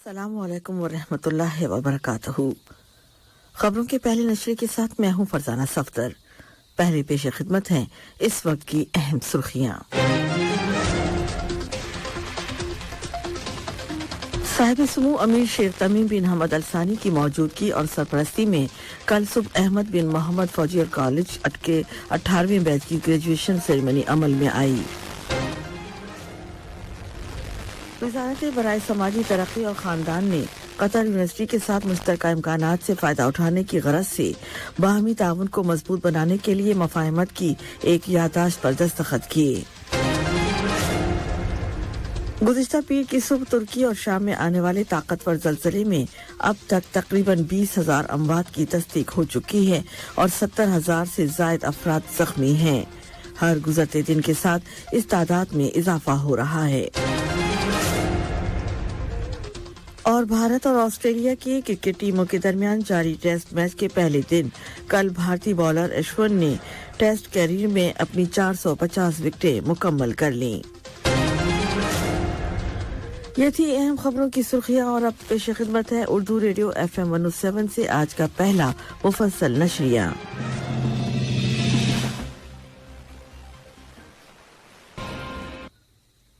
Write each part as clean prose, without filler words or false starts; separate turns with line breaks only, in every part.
अस्सलामु अलैकुम वरहमतुल्लाहि वबरकातुहू। खबरों के पहले नशरे के साथ मैं हूं फरजाना सफदर। पहले पेश खिदमत हैं इस वक्त की अहम सुर्खियां। साहिब सुमू अमीर शेख तमीम बिन हमद अल सानी की मौजूदगी और सरपरस्ती में कल सुबह अहमद बिन मोहम्मद फौजी कॉलेज के 18वें बैच की ग्रेजुएशन सेरेमनी अमल में आई। वज़ारत बराए समाजी तरक्की और ख़ानदान ने कतर यूनिवर्सिटी के साथ मुश्तरका इम्कानात से फ़ायदा उठाने की गरज से बाहमी ताउन को मजबूत बनाने के लिए मफाहमत की एक याददाश्त पर दस्तखत किए। गुज़िश्ता पीर की सुबह तुर्की और शाम में आने वाले ताकतवर ज़लज़ले में अब तक तकरीबन 20,000 अमवात की तस्दीक हो चुकी है और 70,000 से ज़ायद अफराद जख्मी हैं। हर गुज़रते दिन के साथ इस तादाद में इजाफा हो रहा है। और भारत और ऑस्ट्रेलिया की क्रिकेट टीमों के दरमियान जारी टेस्ट मैच के पहले दिन कल भारतीय बॉलर अश्विन ने टेस्ट कैरियर में अपनी 450 विकेटें मुकम्मल कर लीं। ये थी अहम खबरों की सुर्खियां और अब पेश खिदमत है उर्दू रेडियो FM 107 से आज का पहला मुफस्सल नशरिया।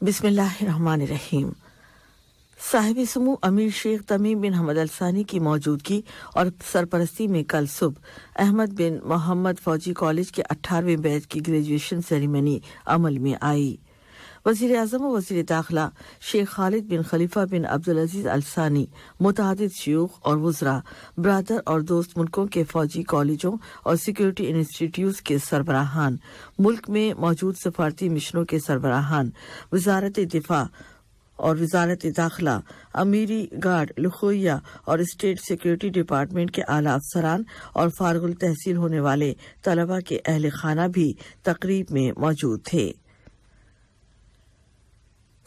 बिस्मिल्लाहिर्रहमानिर्रहीम। साहिब सुमू अमीर शेख तमीम बिन हमद अल सानी की मौजूदगी और सरपरस्ती में कल सुबह अहमद बिन मोहम्मद फौजी कॉलेज के 18वें बैच की ग्रेजुएशन सेरेमनी अमल में आई। वज़ीर आज़म और वज़ीर दाखिला शेख खालिद बिन खलीफा बिन अब्दुल अजीज अल सानी, मुतअद्दिद शयूख और वुज़रा, ब्रादर और दोस्त मुल्कों के फौजी कॉलेजों और सिक्योरिटी इंस्टीट्यूट्स के सरबराहान, मुल्क में मौजूद सफारती मिशनों के सरबराहान, वज़ारत दिफा और वज़ारत दाखिला, अमीरी गार्ड, लखोइया और स्टेट सिक्योरिटी डिपार्टमेंट के आला अफसरान और फारगुल तहसील होने वाले तलबा के अहले खाना भी तकरीब में मौजूद थे।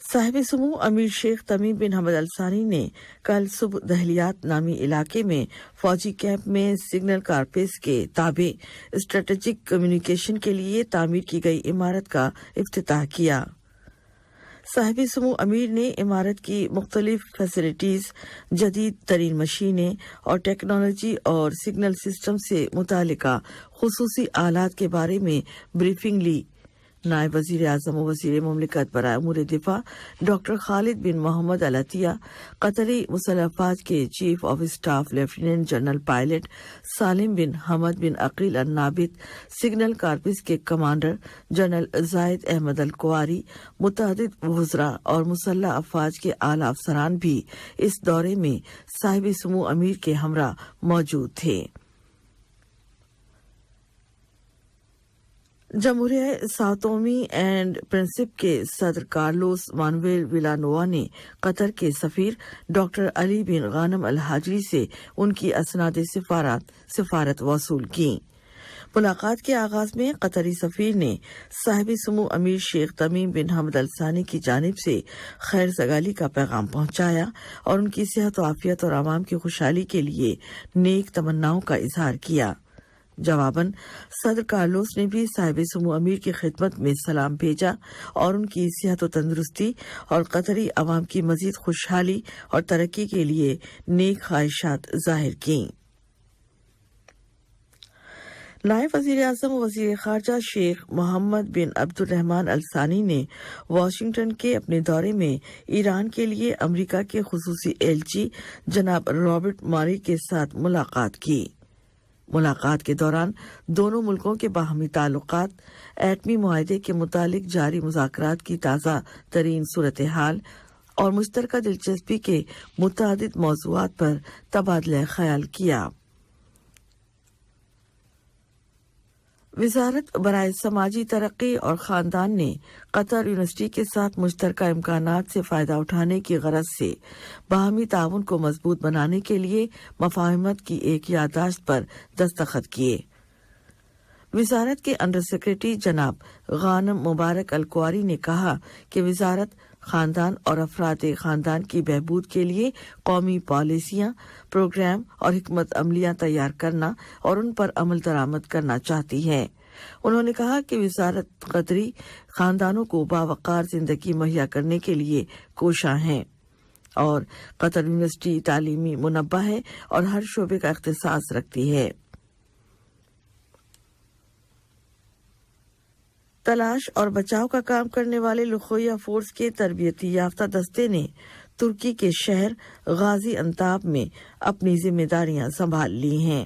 साहिब सुमू अमीर शेख तमीम बिन हमद अल सानी ने कल सुबह दहलियात नामी इलाके में फौजी कैंप में सिग्नल कार्पेस के ताबे स्ट्रेटेजिक कम्युनिकेशन के लिए तामीर की गई इमारत का इफ्तिताह किया। साहिब सुमू अमीर ने इमारत की मुख्तलिफ फैसिलिटीज, जदीद तरीन मशीनें और टेक्नोलॉजी और सिग्नल सिस्टम से मुतालिका खुसूसी आलात के बारे में ब्रीफिंग ली। नायब वज़ीर आज़म और वज़ीर मुमलिकत बराए उमूर दिफा doctor Khalid bin Mohammed Al Attiyah, कतरी मुसल्लह अफ़वाज के chief of staff lieutenant general pilot Salim bin Hamad bin Aqeel Al Nabit, signal corps के कमांडर जनरल जायद अहमद अल कुवारी, मुतअद्दिद वुज़रा और मुसल्लह अफ़वाज के आला अफसरान भी इस दौरे में साहिब सुमू अमीर के हमरा मौजूद थे। जमहूरिया साओतोमी एंड प्रिंसिप के सदर कार्लोस मानुएल विलानोवा ने कतर के सफीर डॉक्टर अली बिन गानम अल हाजरी से उनकी असनाद सिफारत वसूल की। मुलाकात के आगाज में कतरी सफीर ने साहिब सुमू अमीर शेख तमीम बिन हमद अल सानी की जानिब से खैर सगाली का पैगाम पहुंचाया और उनकी सेहत व आफियत और आवाम की खुशहाली के लिए नेक तमन्नाओं का इजहार किया। जवाबन सदर कार्लोस ने भी साहिब सुमू अमीर की खिदमत में सलाम भेजा और उनकी सेहत व तंदुरुस्ती और कतरी अवाम की मजीद खुशहाली और तरक्की के लिए नेक ख्वाहिशात जाहिर की। नायब वज़ीर आज़म और वज़ीर ख़ारजा शेख मोहम्मद बिन अब्दुर्रहमान अल सानी ने वाशिंगटन के अपने दौरे में ईरान के लिए अमेरिका के खुसूसी एलची जनाब रॉबर्ट मारी के साथ मुलाकात की। मुलाकात के दौरान दोनों मुल्कों के बाहमी ताल्लुकात, एटमी मुआहदे के मुतालिक जारी मुज़ाकरात की ताज़ा तरीन सूरत हाल और मुश्तरका दिलचस्पी के मुतअद्दिद मौज़ूआत पर तबादला ख्याल किया। वज़ारत बराए समाजी तरक्की और ख़ानदान ने कतर यूनिवर्सिटी के साथ मुश्तरका इम्कानात से फ़ायदा उठाने की गरज से बाहमी ताउन को मजबूत बनाने के लिए मफाहमत की एक याददाश्त पर दस्तखत किए। वज़ारत के अंडर सेक्रेटरी जनाब गानम मुबारक अल कुवारी ने कहा कि वज़ारत ख़ानदान और अफराद ख़ानदान की बहबूद के लिए कौमी पॉलिसियाँ, प्रोग्राम और हिकमत अमलियाँ तैयार करना और उन पर अमल दरामद करना चाहती है। उन्होंने कहा कि वज़ारत कतरी ख़ानदानों को बावकार ज़िंदगी मुहैया करने के लिए कोशा है। اور قطر یونیورسٹی تعلیمی منبع ہے اور ہر شعبے کا اختصاص رکھتی ہے۔ تلاش اور بچاؤ کا کام کرنے والے لخویہ فورس کے تربیتی یافتہ دستے نے ترکی کے شہر غازی انتاب میں اپنی ذمہ داریاں سنبھال لی ہیں۔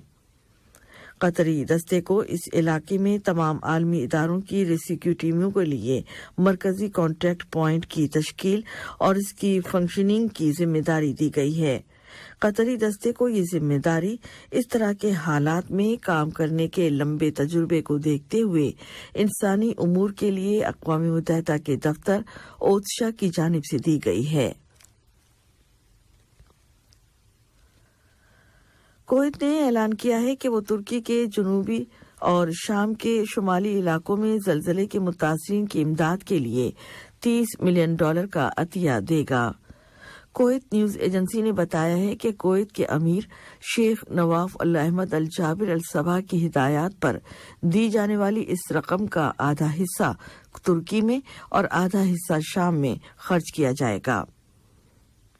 قطری دستے کو اس علاقے میں تمام عالمی اداروں کی ریسکیو ٹیموں کے لیے مرکزی کانٹیکٹ پوائنٹ کی تشکیل اور اس کی فنکشننگ کی ذمہ داری دی گئی ہے۔ قطری دستے کو یہ ذمہ داری اس طرح کے حالات میں کام کرنے کے لمبے تجربے کو دیکھتے ہوئے انسانی امور کے لیے اقوام متحدہ کے دفتر اوتشا کی جانب سے دی گئی ہے۔ کویت نے اعلان کیا ہے کہ وہ ترکی کے جنوبی اور شام کے شمالی علاقوں میں زلزلے کے متاثرین کی امداد کے لیے $30 ملین کا عطیہ دے گا۔ کویت نیوز ایجنسی نے بتایا ہے کہ کویت کے امیر شیخ نواف احمد الجابر الصباح کی ہدایات پر دی جانے والی اس رقم کا آدھا حصہ ترکی میں اور آدھا حصہ شام میں خرچ کیا جائے گا۔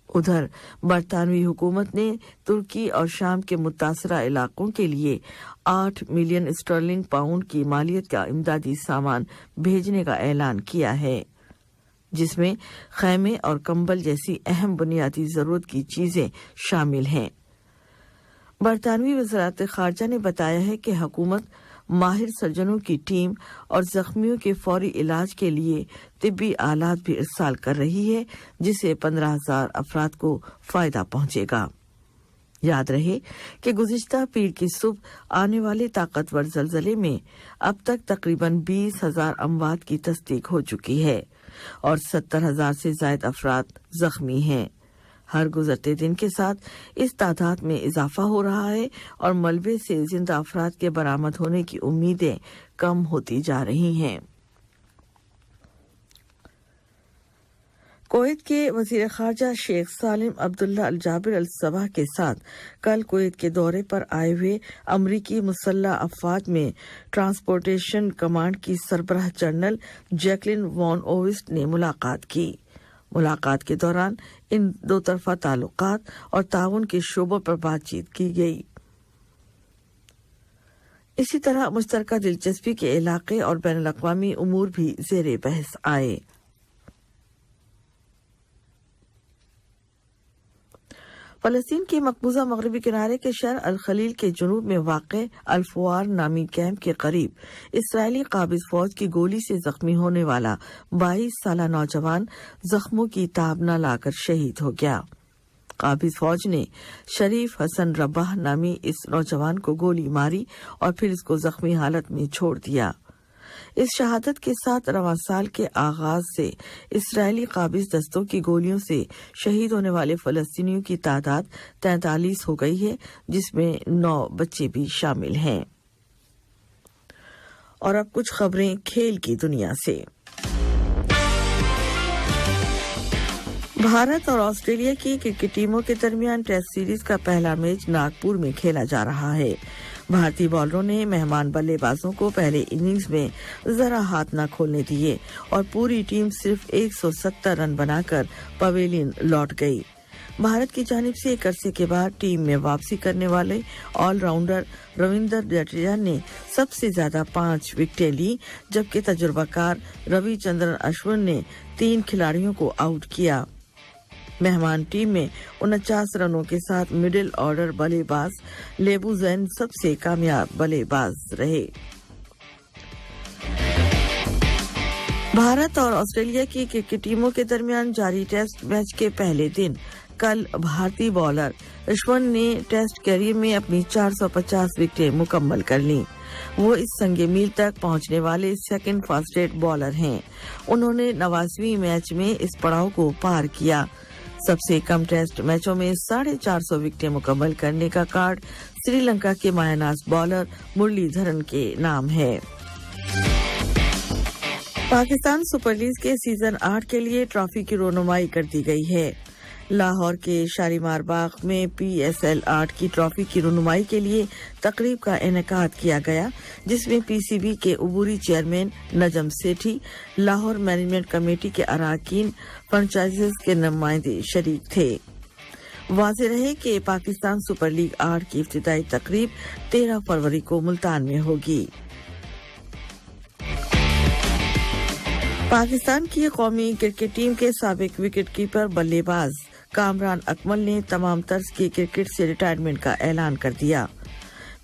ادھر برطانوی حکومت نے ترکی اور شام کے متاثرہ علاقوں کے لیے $8 ملین کی مالیت کا امدادی سامان بھیجنے کا اعلان کیا ہے، جس میں خیمے اور کمبل جیسی اہم بنیادی ضرورت کی چیزیں شامل ہیں۔ برطانوی وزارت خارجہ نے بتایا ہے کہ حکومت ماہر سرجنوں کی ٹیم اور زخمیوں کے فوری علاج کے لیے طبی آلات بھی ارسال کر رہی ہے، جس سے 15,000 افراد کو فائدہ پہنچے گا۔ یاد رہے کہ گزشتہ پیر کی صبح آنے والے طاقتور زلزلے میں اب تک تقریباً 20,000 اموات کی تصدیق ہو چکی ہے اور 70,000 سے زائد افراد زخمی ہیں۔ ہر گزرتے دن کے ساتھ اس تعداد میں اضافہ ہو رہا ہے اور ملبے سے زندہ افراد کے برآمد ہونے کی امیدیں کم ہوتی جا رہی ہیں۔ کویت کے وزیر خارجہ شیخ سالم عبداللہ الجابر الصباح کے ساتھ کل کویت کے دورے پر آئے ہوئے امریکی مسلح افواج میں ٹرانسپورٹیشن کمانڈ کی سربراہ جنرل جیکلن وان اووسٹ نے ملاقات کی۔ ملاقات کے دوران ان دو طرفہ تعلقات اور تعاون کے شعبوں پر بات چیت کی گئی۔ اسی طرح مشترکہ دلچسپی کے علاقے اور بین الاقوامی امور بھی زیر بحث آئے۔ فلسطین کے مقبوضہ مغربی کنارے کے شہر الخلیل کے جنوب میں واقع الفوار نامی کیمپ کے قریب اسرائیلی قابض فوج کی گولی سے زخمی ہونے والا 22 سالہ نوجوان زخموں کی تاب نہ لا کر شہید ہو گیا۔ قابض فوج نے شریف حسن رباح نامی اس نوجوان کو گولی ماری اور پھر اس کو زخمی حالت میں چھوڑ دیا۔ اس شہادت کے ساتھ رواں سال کے آغاز سے اسرائیلی قابض دستوں کی گولیوں سے شہید ہونے والے فلسطینیوں کی تعداد 43 ہو گئی ہے، جس میں 9 بچے بھی شامل ہیں۔ اور اب کچھ خبریں کھیل کی دنیا سے۔ بھارت اور آسٹریلیا کی کرکٹ ٹیموں کے درمیان ٹیسٹ سیریز کا پہلا میچ ناگپور میں کھیلا جا رہا ہے۔ بھارتی بالروں نے مہمان بلے بازوں کو پہلے اننگز میں ذرا ہاتھ نہ کھولنے دیے اور پوری ٹیم صرف 170 رن بنا کر پویلین لوٹ گئی۔ بھارت کی جانب سے ایک عرصے کے بعد ٹیم میں واپسی کرنے والے آل راؤنڈر رویندر جڈیجا نے سب سے زیادہ 5 وکٹیں لی، جبکہ تجربہ کار روی چندرن اشون نے 3 کھلاڑیوں کو آؤٹ کیا۔ مہمان ٹیم میں 49 رنوں کے ساتھ مڈل آرڈر بلے باز لیبو زین سب سے کامیاب بلے باز رہے۔ بھارت اور آسٹریلیا کی کرکٹ ٹیموں کے درمیان جاری ٹیسٹ میچ کے پہلے دن کل بھارتی بالر اشون نے ٹیسٹ کیریئر میں اپنی 450 وکٹیں مکمل کر لیں۔ وہ اس سنگ میل تک پہنچنے والے سیکنڈ فاسٹسٹ بالر ہیں۔ انہوں نے 89ویں میچ میں اس پڑاؤ کو پار کیا۔ سب سے کم ٹیسٹ میچوں میں 450 وکٹیں مکمل کرنے کا کارڈ سری لنکا کے مایہ ناز بالر مرلی دھرن کے نام ہے۔ پاکستان سپر لیگ کے سیزن 8 کے لیے ٹرافی کی رونمائی کر دی گئی ہے۔ लाहौर के शालीमार बाग में PSL आर्ट की ट्रॉफी की रुनुमाई के लिए तकरीब का इनेकाद किया गया, जिसमें PCB के उबूरी chairman Najam Sethi, Lahore management committee के अरकान, फ्रेंचाइजीज के नुमाइंदे शरीक थे। वाज़ेह रहे कि पाकिस्तान सुपर लीग 8 की इफ्तिताई तकरीब 13 फरवरी को मुल्तान में होगी। पाकिस्तान की कौमी क्रिकेट टीम के साबिक विकेट कीपर बल्लेबाज कामरान अकमल ने तमाम तर्ज की क्रिकेट से रिटायरमेंट का ऐलान कर दिया।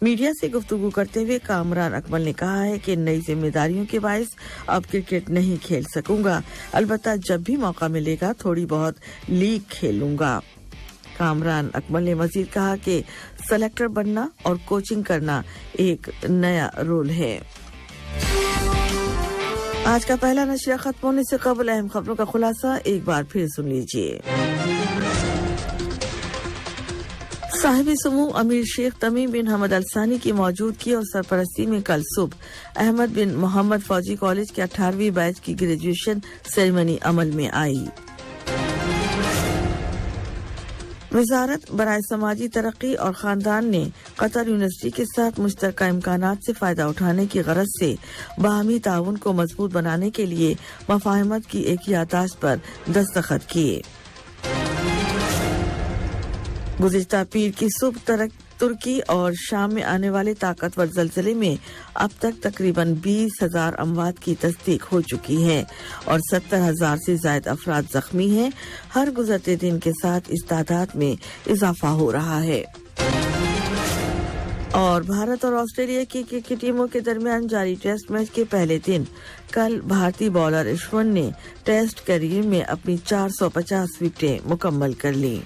मीडिया से गुफ्तगू करते हुए कामरान अकमल ने कहा है कि नई जिम्मेदारियों के बायस अब क्रिकेट नहीं खेल सकूंगा, अलबत्ता जब भी मौका मिलेगा थोड़ी बहुत लीग खेलूंगा। कामरान अकमल ने मजीद कहा कि सेलेक्टर बनना और कोचिंग करना एक नया रोल है। आज का पहला नशरा खत्म होने से कबल अहम खबरों का खुलासा एक बार फिर सुन लीजिए। साहिब समूह अमीर शेख तमीम बिन हमद अल सानी की मौजूदगी और सरपरस्ती में कल सुबह अहमद बिन मोहम्मद फौजी कॉलेज के 18वीं बैच की ग्रेजुएशन सेरेमनी अमल में आई। वजारत बराए समाजी तरक्की और खानदान ने कतर यूनिवर्सिटी के साथ मुश्तरका इम्कानात से फायदा उठाने की गरज से बाहमी ताउन को मजबूत बनाने के लिए मफाहमत की एक याददाश्त पर दस्तखत किए। गुज़िश्ता पीर की सुबह तुर्की और शाम में आने वाले ताकतवर ज़लज़ले में अब तक तकरीबन 20,000 अमवात की तस्दीक हो चुकी है और 70,000 से ज्यादा अफराद जख्मी हैं। हर गुजरते दिन के साथ इस तादाद में इजाफा हो रहा है। और भारत और ऑस्ट्रेलिया की क्रिकेट टीमों के दरमियान जारी टेस्ट मैच के पहले दिन कल भारतीय बॉलर ईश्वन ने टेस्ट करियर में अपनी 450 विकेटें मुकम्मल कर ली।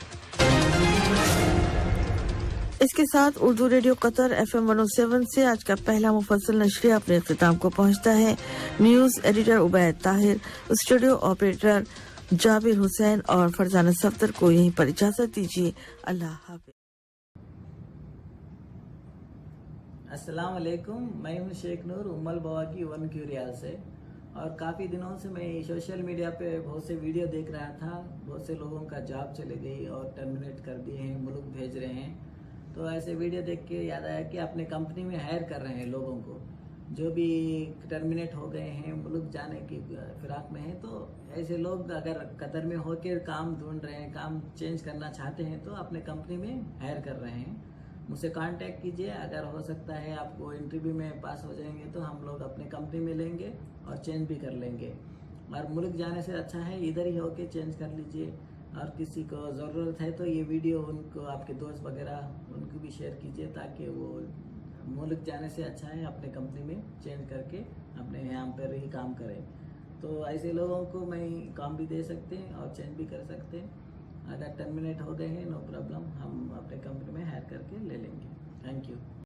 इसके साथ उर्दू रेडियो कतर FM 107 से आज का पहला मुफस्सल नशरिया अपने इख्तिताम को पहुंचता है। News editor Ubaid Tahir, studio operator Jabir Hussain और फरजाना सफ्तर को यहीं पर इजाजत दीजिए। अल्लाह हाफ़िज़।
अस्सलाम वालेकुम, मैं हूं शेख नूर उम्मल बवा की 1 क्यू रियाल से। और काफ़ी दिनों से मैं सोशल मीडिया पे बहुत से वीडियो देख रहा था। बहुत से लोगों का जॉब चले गई और टर्मिनेट कर दिए हैं, मुल्क भेज रहे हैं। तो ऐसे वीडियो देख के याद आया कि अपने कंपनी में हायर कर रहे हैं लोगों को जो भी टर्मिनेट हो गए हैं, मुल्क जाने की फिराक में हैं। तो ऐसे लोग अगर कतर में होकर काम ढूंढ रहे हैं, काम चेंज करना चाहते हैं, तो अपने कंपनी में हायर कर रहे हैं। मुझसे कांटेक्ट कीजिए। अगर हो सकता है आपको इंटरव्यू में पास हो जाएंगे तो हम लोग अपने कंपनी में लेंगे और चेंज भी कर लेंगे। और मुल्क जाने से अच्छा है इधर ही होके चेंज कर लीजिए। और किसी को ज़रूरत है तो ये वीडियो उनको, आपके दोस्त वगैरह उनको भी शेयर कीजिए, ताकि वो मुल्क जाने से अच्छा है अपने कंपनी में चेंज करके अपने यहाँ पर ही काम करें। तो ऐसे लोगों को मैं काम भी दे सकते हैं और चेंज भी कर सकते हैं। अगर टर्मिनेट हो गए हैं नो प्रॉब्लम।